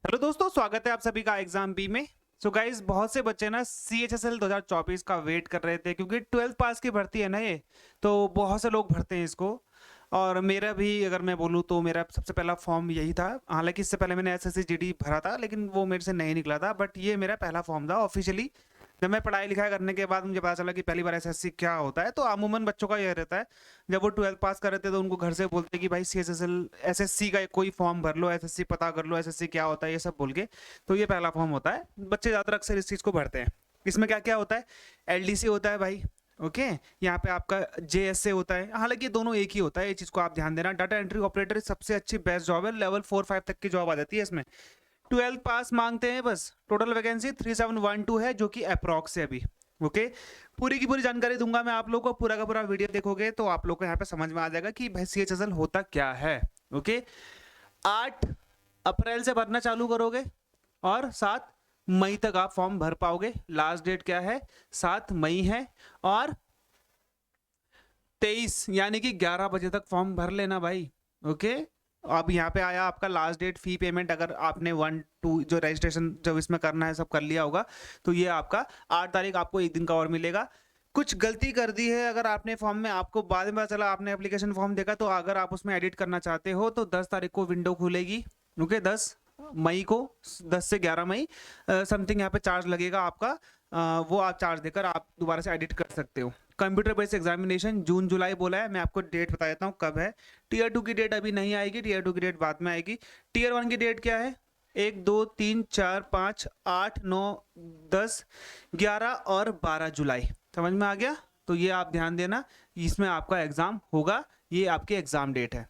Hello दोस्तों, स्वागत है आप सभी का एग्जाम बी में। सो गाइस, बहुत से बच्चे ना CHSL 2024 का वेट कर रहे थे क्योंकि 12th पास की भर्ती है ना ये, तो बहुत से लोग भरते हैं इसको। और मेरा भी अगर मैं बोलूँ तो मेरा सबसे पहला फॉर्म यही था। हालांकि इससे पहले मैंने SSC GD भरा था, लेकिन वो मेरे से नहीं निकला था। बट ये मेरा पहला फॉर्म था ऑफिशियली। जब मैं पढ़ाई लिखाई करने के बाद मुझे पता चला कि पहली बार SSC क्या होता है, तो अमूमन बच्चों का यह रहता है, जब वो 12th पास कर रहे थे तो उनको घर से बोलते कि भाई CHSL SSC का कोई फॉर्म भर लो, SSC पता कर लो, SSC क्या होता है, ये सब बोल के। तो ये पहला फॉर्म होता है। बच्चे ज़्यादातर अक्सर इस चीज़ को भरते हैं। इसमें क्या क्या होता है? LDC होता है भाई। ओके, यहाँ पे आपका JSA होता है। हालांकि ये दोनों एक ही होता है, ये चीज़ को आप ध्यान देना। डाटा एंट्री ऑपरेटर सबसे अच्छी बेस्ट जॉब है, लेवल 4-5 तक की जॉब आ जाती है इसमें। 12th पास मांगते हैं बस। टोटल वैकेंसी 3712 है, जो कि अप्रॉक्स है अभी। ओके, पूरी की पूरी जानकारी दूंगा मैं आप लोगों को। पूरा का पूरा वीडियो देखोगे तो आप लोग को यहाँ पे समझ में आ जाएगा कि भाई CHSL होता क्या है। ओके, 8 अप्रैल से भरना चालू करोगे और 7 मई तक आप फॉर्म भर पाओगे। लास्ट डेट क्या है? 7 मई है। और 23 यानी कि 11 बजे तक फॉर्म भर लेना भाई। ओके, अब यहाँ पे आया आपका लास्ट डेट। फी पेमेंट अगर आपने 1-2 जो रजिस्ट्रेशन जब इसमें करना है सब कर लिया होगा, तो ये आपका 8 तारीख आपको एक दिन का और मिलेगा। कुछ गलती कर दी है अगर आपने फॉर्म में, आपको बाद में पता चला, आपने एप्लीकेशन फॉर्म देखा, तो अगर आप उसमें एडिट करना चाहते हो तो 10 तारीख को विंडो खुलेगी। ओके, 10 मई को, 10 से 11 मई समथिंग यहाँ पे चार्ज लगेगा आपका। वो आप चार्ज देकर आप दोबारा से एडिट कर सकते हो। कंप्यूटर बेस्ड एग्जामिनेशन जून जुलाई बोला है। मैं आपको डेट बता देता हूँ कब है। टीयर 2 की डेट अभी नहीं आएगी, टीयर 2 की डेट बाद में आएगी। टीयर 1 की डेट क्या है? 1 2 3 4 5 8 9 10 11 और 12 जुलाई। समझ में आ गया? तो ये आप ध्यान देना, इसमें आपका एग्जाम होगा। ये आपकी एग्जाम डेट है।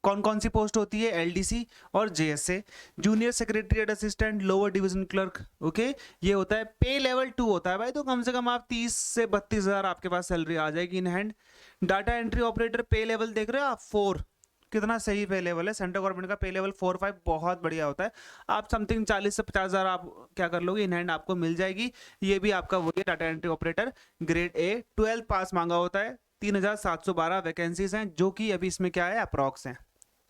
कौन कौन सी पोस्ट होती है? LDC और JSA, junior secretariat assistant, lower division clerk. Okay, ये होता है। पे लेवल 2 होता है भाई, तो कम से कम आप 30 से 32 हज़ार आपके पास सैलरी आ जाएगी in hand. Data entry operator पे लेवल देख रहे हो आप? 4। कितना सही पे लेवल है। सेंट्रल गवर्नमेंट का पे लेवल 4-5 बहुत बढ़िया होता है। आप समथिंग 40 से 50 हज़ार आप क्या कर लोगे, इन हैंड आपको मिल जाएगी। ये भी आपका वही data entry operator grade A। 12 पास मांगा होता है। 3712 वैकेंसीज हैं, जो कि अभी इसमें क्या है, अप्रॉक्स हैं।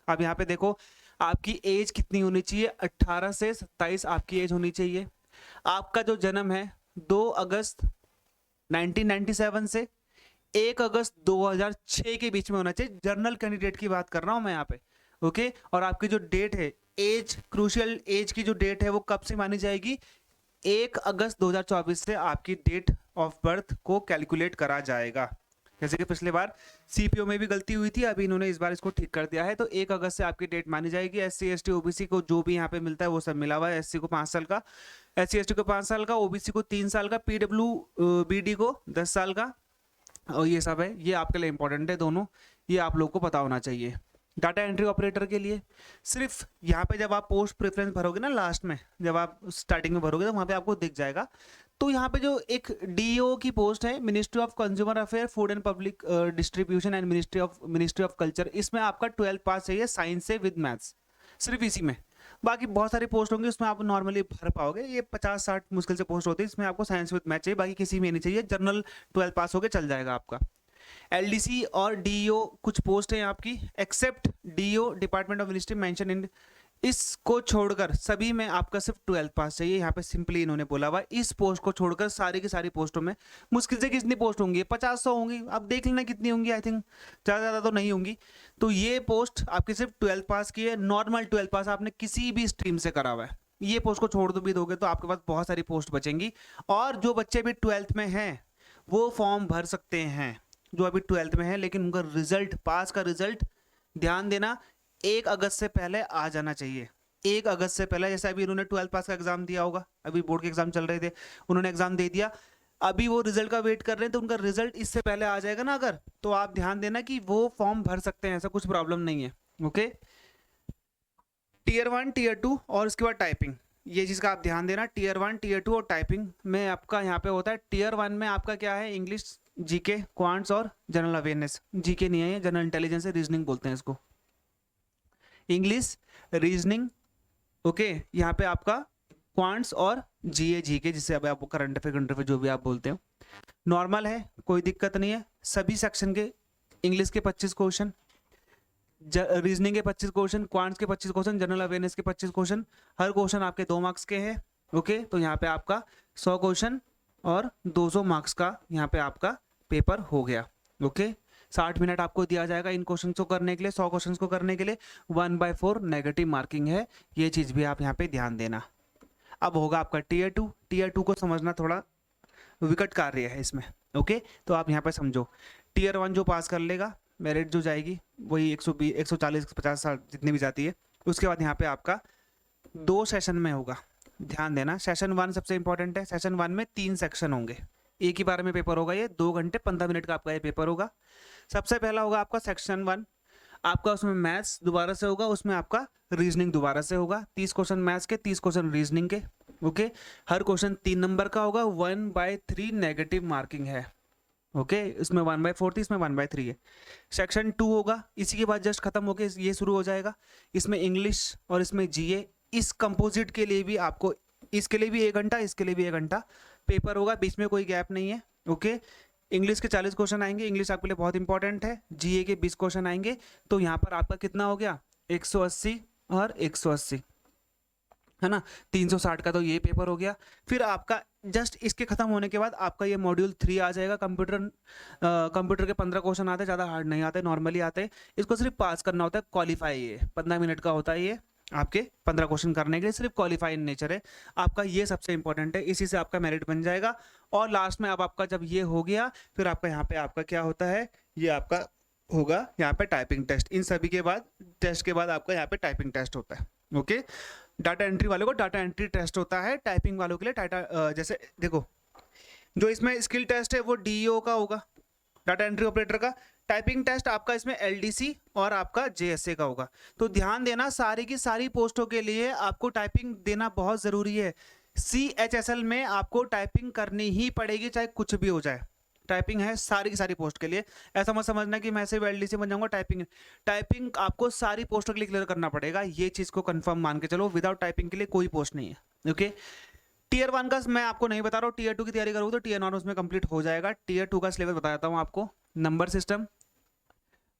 अब यहाँ पे देखो, आपकी एज कितनी होनी चाहिए? 18 से 27 आपकी एज होनी चाहिए। आपका जो जन्म है 2 अगस्त 1997 से 1 अगस्त 2006 के बीच में होना चाहिए। जर्नल कैंडिडेट की बात कर रहा हूं मैं यहाँ पे। ओके, और आपकी जो डेट है, एज क्रूशियल एज की जो डेट है वो कब से मानी जाएगी? 1 अगस्त 2024 से आपकी डेट ऑफ बर्थ को कैलकुलेट करा जाएगा। जैसे कि पिछले बार CPO में भी गलती हुई थी, अभी इन्होंने इस बार इसको ठीक कर दिया है। तो 1 अगस्त से आपकी डेट मानी जाएगी। SC ST OBC को जो भी यहाँ पे मिलता है वो सब मिला हुआ है। SC को 5 साल का, SC ST को 5 साल का, OBC को 3 साल का, PWBD को 10 साल का। और ये सब है, ये आपके लिए इंपॉर्टेंट है दोनों, ये आप लोग को पता होना चाहिए। डाटा एंट्री ऑपरेटर के लिए सिर्फ यहाँ पे जब आप पोस्ट प्रेफरेंस भरोगे ना, लास्ट में जब आप स्टार्टिंग में भरोगे तो वहाँ पे आपको दिख जाएगा। तो यहाँ पे जो एक DO की पोस्ट है, ministry of consumer affair, food and public distribution and ministry of culture, इसमें आपका 12 पास चाहिए साइंस से विद मैथ्स, सिर्फ इसी में। बाकी बहुत सारी पोस्ट होंगी, उसमें आप नॉर्मली भर पाओगे। ये 50-60 मुश्किल से पोस्ट होती है, इसमें आपको साइंस विद मैथ चाहिए, बाकी किसी में नहीं चाहिए। जनरल 12 पास होके चल जाएगा आपका। LDC और DO कुछ पोस्ट है आपकी, except DO department of ministry mention in, इसको छोड़कर सभी में आपका सिर्फ 12 पास चाहिए। यहाँ पे सिंपली इन्होंने बोला हुआ, इस पोस्ट को छोड़कर सारी की सारी पोस्टों में मुश्किल से कितनी पोस्ट होंगी? 50-100 होंगी। अब देख लेना कितनी होंगी, आई थिंक ज़्यादा तो नहीं होंगी। तो ये पोस्ट आपकी सिर्फ 12 पास की है। नॉर्मल 12 पास आपने किसी भी स्ट्रीम से करा हुआ है। ये पोस्ट को छोड़ दो भी दोगे तो आपके पास बहुत सारी पोस्ट बचेंगी। और जो बच्चे भी 12th में हैं वो फॉर्म भर सकते हैं, जो अभी 12th में है, लेकिन उनका रिजल्ट, पास का रिजल्ट ध्यान देना, 1 अगस्त से पहले आ जाना चाहिए। 1 अगस्त से पहले, जैसे अभी उन्होंने 12 पास का एग्जाम दिया होगा, अभी बोर्ड के एग्जाम चल रहे थे, उन्होंने एग्जाम दे दिया, अभी वो रिजल्ट का वेट कर रहे हैं, तो उनका रिजल्ट इससे पहले आ जाएगा ना अगर, तो आप ध्यान देना कि वो फॉर्म भर सकते हैं, ऐसा कुछ प्रॉब्लम नहीं है। ओके, टीयर 1 टीयर 2 और उसके बाद टाइपिंग, ये चीज़ का आप ध्यान देना। टीयर 1 टीयर 2 और टाइपिंग में आपका यहाँ पे होता है। टीयर 1 में आपका क्या है? इंग्लिश, GK, क्वांट्स और जनरल अवेयरनेस। GK नहीं है, जनरल इंटेलिजेंस है, रीजनिंग बोलते हैं इसको। इंग्लिश, रीजनिंग, ओके, यहाँ पे आपका क्वांट्स और GK, जिससे अब आप करंट अफेयर जो भी आप बोलते हो, नॉर्मल है, कोई दिक्कत नहीं है। सभी सेक्शन के इंग्लिश के 25 क्वेश्चन, रीजनिंग के 25 क्वेश्चन, क्वांट्स के 25 क्वेश्चन, जनरल अवेयरनेस के 25 क्वेश्चन। हर क्वेश्चन आपके 2 मार्क्स के हैं। ओके, तो यहाँ पे आपका 100 क्वेश्चन और 200 मार्क्स का यहाँ पे आपका पेपर हो गया। ओके, 60 मिनट आपको दिया जाएगा इन क्वेश्चन को करने के लिए, 100 क्वेश्चन को करने के लिए। 1/4 नेगेटिव मार्किंग है, ये चीज़ भी आप यहाँ पे ध्यान देना। अब होगा आपका टीयर 2। टीयर 2 को समझना थोड़ा विकट कार्य है इसमें। ओके, तो आप यहाँ पे समझो, टीयर 1 जो पास कर लेगा, मेरिट जो जाएगी वही 120, 140, 150 जितनी भी जाती है। उसके बाद यहाँ पे आपका 2 सेशन में होगा, ध्यान देना। सेशन 1 सबसे इंपॉर्टेंट है। सेशन 1 में 3 सेक्शन होंगे, एक ही बार में पेपर होगा। ये 2 घंटे 15 मिनट का आपका ये पेपर होगा। सबसे पहला होगा आपका सेक्शन 1, आपका उसमें मैथ्स दोबारा से होगा, उसमें आपका रीजनिंग दोबारा से होगा। 30 क्वेश्चन मैथ्स के, 30 क्वेश्चन रीजनिंग के। ओके, हर क्वेश्चन 3 नंबर का होगा। 1/3 नेगेटिव मार्किंग है। ओके, इसमें 1/4 थी, इसमें 1/3 है। सेक्शन 2 होगा, इसी के बाद जस्ट खत्म होके ये शुरू हो जाएगा। इसमें इंग्लिश और इसमें जीए। इस कंपोजिट के लिए भी आपको, इसके लिए भी 1 घंटा, इसके लिए भी 1 घंटा पेपर होगा, बीच में कोई गैप नहीं है। ओके, इंग्लिश के 40 क्वेश्चन आएंगे, इंग्लिश आपके लिए बहुत इंपॉर्टेंट है। जीए के 20 क्वेश्चन आएंगे। तो यहाँ पर आपका कितना हो गया, 180 और 180, है ना। 360 का तो ये पेपर हो गया। फिर आपका जस्ट इसके खत्म होने के बाद आपका ये मॉड्यूल 3 आ जाएगा। कंप्यूटर के 15 क्वेश्चन आते हैं, ज़्यादा हार्ड नहीं आते, नॉर्मली आते हैं। इसको सिर्फ पास करना होता है, क्वालिफाई। ये 15 मिनट का होता है, ये आपके 15 क्वेश्चन करने के लिए सिर्फ क्वालिफाई इन नेचर है आपका। ये सबसे इंपॉर्टेंट है, इसी से आपका मेरिट बन जाएगा। और लास्ट में अब आपका जब ये हो गया, फिर आपका यहाँ पे आपका क्या होता है, ये आपका होगा यहाँ पे टाइपिंग टेस्ट। इन सभी के बाद, टेस्ट के बाद आपका यहाँ पे टाइपिंग टेस्ट होता है। ओके, डाटा एंट्री वालों को डाटा एंट्री टेस्ट होता है, टाइपिंग वालों के लिए डाटा, जैसे देखो जो इसमें स्किल टेस्ट है वो डीईओ का होगा, डाटा एंट्री ऑपरेटर का। टाइपिंग टेस्ट आपका इसमें एलडीसी और आपका जेएसए का होगा। तो ध्यान देना, सारी की सारी पोस्टों के लिए आपको टाइपिंग देना बहुत ज़रूरी है। CHSL में आपको टाइपिंग करनी ही पड़ेगी, चाहे कुछ भी हो जाए। टाइपिंग है सारी की सारी पोस्ट के लिए। ऐसा मत समझना कि मैं सिर्फ एलडीसी बन जाऊंगा, टाइपिंग आपको सारी पोस्टों के लिए क्लियर करना पड़ेगा। ये चीज़ को कंफर्म मान के चलो, विदाउट टाइपिंग के लिए कोई पोस्ट नहीं है। ओके, टीयर 1 का मैं आपको नहीं बता रहा हूँ, टीयर 2 की तैयारी करोगे तो टीयर 1 उसमें कंप्लीट हो जाएगा। टीयर 2 का सिलेबस बता देता हूँ आपको। नंबर सिस्टम,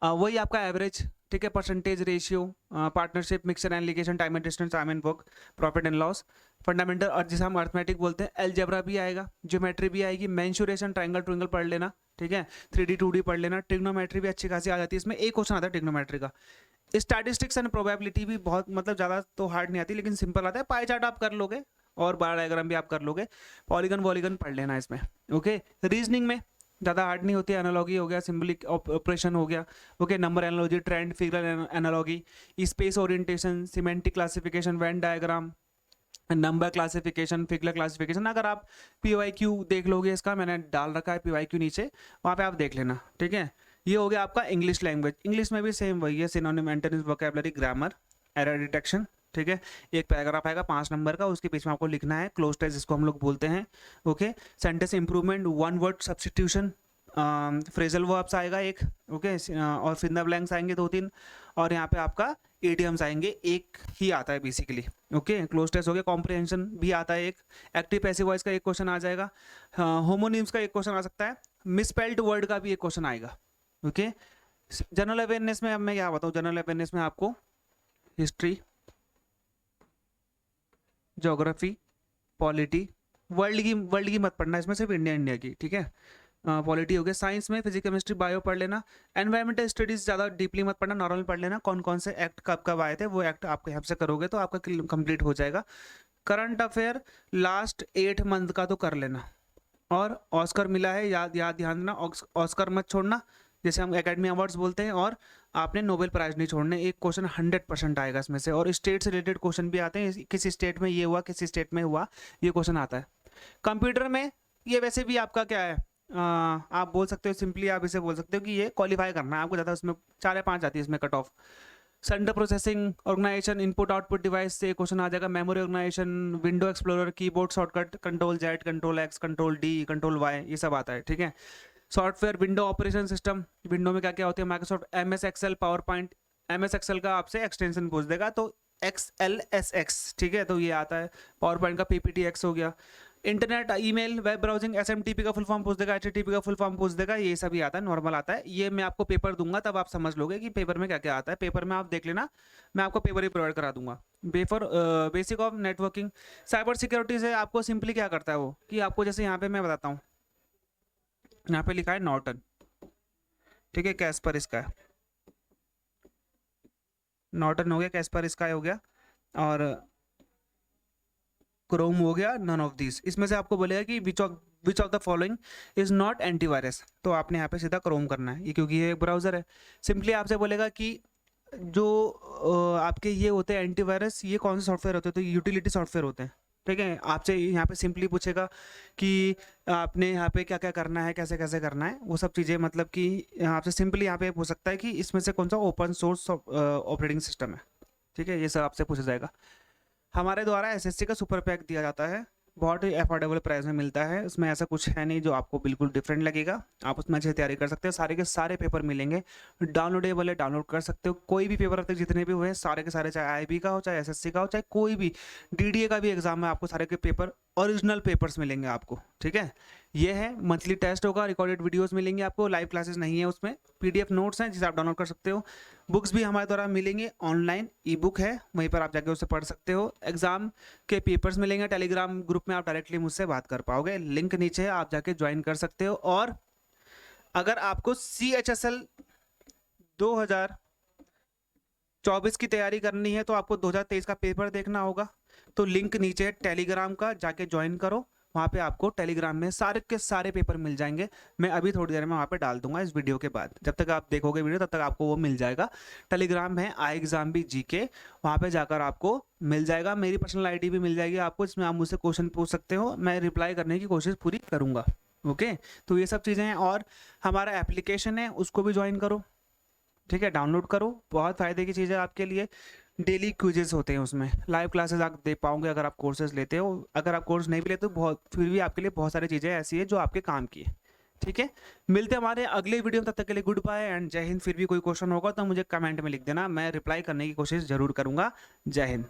वही आपका एवरेज, ठीक है, percentage ratio, partnership, mixer and ligation, time and distance, time and work, profit and loss, fundamental, और जिसे हम अर्थमेटिक बोलते हैं। एलजेब्रा भी आएगा, ज्योमेट्री भी आएगी, मेंसुरेशन, ट्रायंगल ट्रायंगल पढ़ लेना, ठीक है, 3D 2D पढ़ लेना। ट्रिग्नोमेट्री भी अच्छी खासी आ जाती है, इसमें एक क्वेश्चन आता है ट्रिग्नोमेट्री का। स्टैटिस्टिक्स एंड प्रोबेबिलिटी भी बहुत, मतलब ज़्यादा तो हार्ड नहीं आती, लेकिन सिंपल आता है। पाई चार्ट आप कर लोगे और बार डायग्राम भी आप कर लोगे। पॉलीगन वॉलीगन पढ़ लेना इसमें। ओके, रीजनिंग में ज़्यादा हार्ड नहीं होती, एनालॉगी हो गया, सिंबलिक ऑपरेशन हो गया। Okay, number analogy, trend, figure analogy, space orientation, semantic classification, Venn diagram, number classification, figure classification. अगर आप PYQ देख लोगे, इसका मैंने डाल रखा है PYQ नीचे, वहाँ पे आप देख लेना, ठीक है। ये हो गया आपका इंग्लिश लैंग्वेज। इंग्लिश में भी सेम वही है, synonym, antonyms, vocabulary, grammar, error detection, ठीक है। एक पैराग्राफ आएगा 5 नंबर का, उसके बीच में आपको लिखना है क्लोज टेस्ट, जिसको हम लोग बोलते हैं। Okay, sentence improvement, one word substitution, phrasal verbs आएगा एक। ओके, और फिंगर ब्लैंक्स आएंगे 2-3, और यहाँ पे आपका इडियम्स आएंगे, एक ही आता है बेसिकली। ओके, क्लोज टेस्ट हो गया। कॉम्प्रिहेंशन भी आता है एक। एक्टिव पैसिव वॉइस का एक क्वेश्चन आ जाएगा। होमोनिम्स का एक क्वेश्चन आ सकता है। मिसस्पेल्ड वर्ड का भी एक क्वेश्चन आएगा। ओके, जनरल अवेयरनेस में अब मैं क्या बताऊँ, जनरल अवेयरनेस में आपको हिस्ट्री, ज्योग्राफी, पॉलिटी, वर्ल्ड की मत पढ़ना, इसमें सिर्फ इंडिया की, ठीक है। पॉलिटी हो गया। साइंस में फिजिक्स, केमिस्ट्री, बायो पढ़ लेना। एनवायरमेंटल स्टडीज ज़्यादा डीपली मत पढ़ना, नॉर्मल पढ़ लेना। कौन कौन से एक्ट कब कब आए थे, वो एक्ट आपके हिसाब से करोगे तो आपका कंप्लीट हो जाएगा। करंट अफेयर लास्ट 8 मंथ का तो कर लेना। और ऑस्कर मिला है, ध्यान देना, ऑस्कर मत छोड़ना, जैसे हम एकेडमी अवार्ड्स बोलते हैं। और आपने नोबेल प्राइज नहीं छोड़ने, एक क्वेश्चन 100% आएगा इसमें से। और स्टेट से रिलेटेड क्वेश्चन भी आते हैं, किसी स्टेट में ये हुआ, किसी स्टेट में हुआ, ये क्वेश्चन आता है। कंप्यूटर में ये वैसे भी आपका क्या है, आप बोल सकते हो, सिंपली आप इसे बोल सकते हो कि ये क्वालिफाई करना है आपको ज़्यादा, उसमें 4 या 5 आती है इसमें cut off. Center processing organisation, input output device से क्वेश्चन आ जाएगा। Memory organisation, window explorer, keyboard shortcut, control Z, control X, control D, control Y, ये सब आता है, ठीक है। Software, window operation system, window में क्या क्या होती है, Microsoft, MS Excel, PowerPoint. MS Excel का आपसे एक्सटेंशन पूछ देगा, तो XLSX, ठीक है, तो ये आता है। पावर पॉइंट का PPTX हो गया। Internet, email, web browsing, SMTP का फुल फॉर्म पूछ देगा, एचटीटीपी का फुल फॉर्म पूछ देगा, ये सभी आता है, नॉर्मल आता है। ये मैं आपको पेपर दूंगा तब आप समझ लोगे कि पेपर में क्या क्या आता है। पेपर में आप देख लेना, मैं आपको पेपर ही प्रोवाइड करा दूंगा। Basic of networking, cyber security से आपको सिंपली क्या करता है वो, कि आपको जैसे यहाँ पे मैं बताता हूँ, यहाँ पे लिखा है नॉर्टन, ठीक है, कैस्पर इसका है, नॉर्टन हो गया, कैस्पर इसका हो गया, और क्रोम हो गया, नन ऑफ दिस। इसमें से आपको बोलेगा कि which of the following is not antivirus, तो आपने यहाँ पे सीधा क्रोम करना है, ये क्योंकि ये एक ब्राउजर है। सिंपली आपसे बोलेगा कि जो आपके ये होते हैं एंटीवायरस, ये कौन से सॉफ्टवेयर होते हैं, तो यूटिलिटी सॉफ्टवेयर होते हैं, ठीक है। आपसे यहाँ पे सिंपली पूछेगा कि आपने यहाँ पे क्या क्या करना है, कैसे कैसे करना है, वो सब चीज़ें, मतलब कि आपसे सिंपली यहाँ पे पूछ सकता है कि इसमें से कौन सा ओपन सोर्स ऑपरेटिंग सिस्टम है, ठीक है, ये सब आपसे पूछा जाएगा। हमारे द्वारा एसएससी का सुपर पैक दिया जाता है, बहुत ही अफोर्डेबल प्राइस में मिलता है, उसमें ऐसा कुछ है नहीं जो आपको बिल्कुल डिफरेंट लगेगा। आप उसमें अच्छे तैयारी कर सकते हो, सारे के सारे पेपर मिलेंगे, डाउनलोडेबल है, डाउनलोड कर सकते हो। कोई भी पेपर अब तक जितने भी हुए हैं सारे के सारे, चाहे आईबी का हो, चाहे एसएससी का हो, चाहे कोई भी डीडीए का भी एग्जाम है, आपको सारे के पेपर ओरिजिनल पेपर्स मिलेंगे आपको, ठीक है। ये है मंथली टेस्ट होगा, रिकॉर्डेड वीडियोस मिलेंगे आपको, लाइव क्लासेस नहीं है उसमें, पीडीएफ नोट्स हैं जिसे आप डाउनलोड कर सकते हो। बुक्स भी हमारे द्वारा मिलेंगे, ऑनलाइन ई बुक है, वहीं पर आप जाके उसे पढ़ सकते हो। एग्जाम के पेपर्स मिलेंगे, टेलीग्राम ग्रुप में आप डायरेक्टली मुझसे बात कर पाओगे, लिंक नीचे है, आप जाके ज्वाइन कर सकते हो। और अगर आपको CHSL 2024 की तैयारी करनी है तो आपको 2023 का पेपर देखना होगा, तो लिंक नीचे है टेलीग्राम का, जाके ज्वाइन करो, वहाँ पे आपको टेलीग्राम में सारे के सारे पेपर मिल जाएंगे। मैं अभी थोड़ी देर में वहाँ पे डाल दूंगा इस वीडियो के बाद, जब तक आप देखोगे वीडियो तब तक आपको वो मिल जाएगा। टेलीग्राम है आई एग्जाम भी GK, वहाँ पे जाकर आपको मिल जाएगा। मेरी पर्सनल ID भी मिल जाएगी आपको, इसमें आप मुझसे क्वेश्चन पूछ सकते हो, मैं रिप्लाई करने की कोशिश पूरी करूँगा। ओके, तो ये सब चीज़ें हैं। और हमारा एप्लीकेशन है, उसको भी ज्वाइन करो, ठीक है, डाउनलोड करो, बहुत फ़ायदे की चीज़ है आपके लिए। डेली क्विजेस होते हैं उसमें, लाइव क्लासेस आप दे पाओगे अगर आप कोर्सेज लेते हो। अगर आप कोर्स नहीं भी लेते तो बहुत, फिर भी आपके लिए बहुत सारी चीज़ें ऐसी है जो आपके काम की है, ठीक है। मिलते हैं हमारे अगले वीडियो में, तब तक के लिए गुड बाय एंड जय हिंद। फिर भी कोई क्वेश्चन होगा तो मुझे कमेंट में लिख देना, मैं रिप्लाई करने की कोशिश ज़रूर करूँगा। जय हिंद।